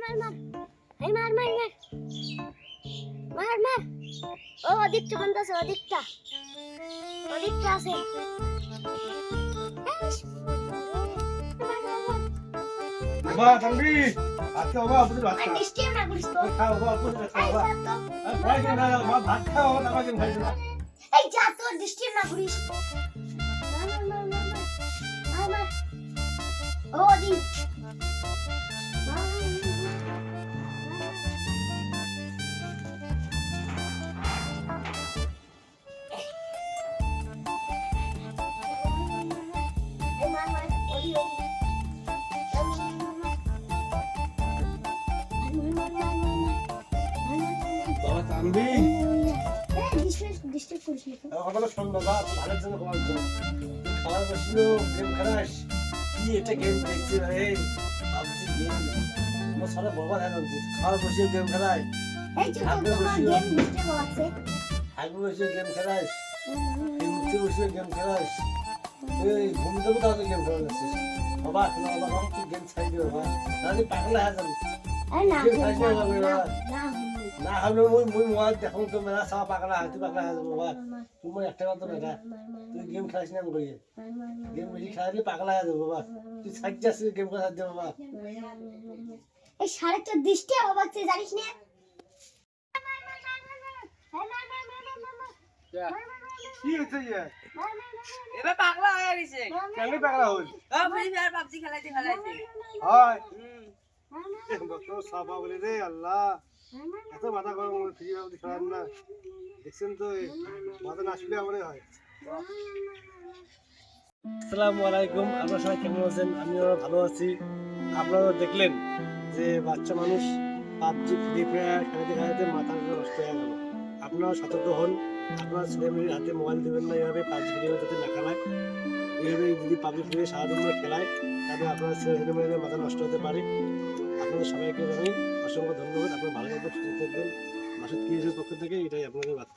এই মার মার মার মার মার ও ওদিকটা বন্ধ আছে ওদিকটা আছে বাবা তানবি আজকে বাবা আপনি ভাত খাও ডিস্টার্ব না করিস তো খাও বাবা আপনি ভাত খাও বাবা ভাই না বাবা ভাত খাও বাবা কেন খাইছো না এই যা তো ডিস্টার্ব না করিস মার ও দি বাবা তানবি ডিস্টার্ব করিস না কথাটা শোন বাবা ভালোর জন্য খাওয়ার জন্য খাওয়ার বসলো গেম খেলাস কি এটা গেম দেখছি রে ভাবছি গেম আমার সারা বাবা জানো খাওয়ার বসে গেম খেলায় এই যে তোমার গেম ডিস্টার্ব আছে আগে বসে গেম খেলাস এই মুহূর্তে বসে গেম খেলাস এই ঘুম দেবো তাহলে গেম খেলাচ্ছিস বাবা এখন বাবা তুই গেম ছাই দিও বাবা তাহলে পাগলা হয়ে যাবি আরে না গেম খাইছ না বাবা না না হলে মুই মোবাইল দেখো তো মেলা সব পাগলা হয় তুই পাগলা হয়ে যাবো বাবা তুমি একটা কথা না এটা তুই গেম খেলাস না করি গেম বেশি খেলালে পাগলা হয়ে যাবো বাবা তুই ছাড় যাস গেম খেলা দে বাবা এই সাড়ে তো ডিস্টার্ব হচ্ছে জানিস না কি হচ্ছে ইয়ে এবার পাগলা হয়ে গেছে কেন পাগলা হল ও ফ্রি ফায়ার পাবজি খেলাইতে খেলাইতে হয় তো সাবা বলে রে আল্লাহ এত মাথা গরম ফ্রি ভাবে খেলার না দেখছেন তো মাথা না আসলে আমারই হয় আসসালামু আলাইকুম আপনারা সবাই কেমন আছেন আমিও ভালো আছি আপনারা দেখলেন যে বাচ্চা মানুষ পাবজি ফ্রি ফায়ার খেলাতে খেলাতে মাথা নষ্ট হয়ে গেল আপনারা সতর্ক হন আপনার ছেলেমেয়ের হাতে মোবাইল দেবেন না এইভাবে পাবজি ফ্রি ফায়ার যাতে না খেলায় এইভাবে যদি পাবজি ফ্রি ফায়ার সারাদিন খেলায় তাহলে আপনার ছেলেমেয়েদের মাথা নষ্ট হতে পারে আপনাদের সবাইকে জানাই অসংখ্য ধন্যবাদ আপনারা ভালো থাকবেন সুস্থ থাকবেন মাসুদ কিসের পক্ষ থেকে এটাই আপনাদের বার্তা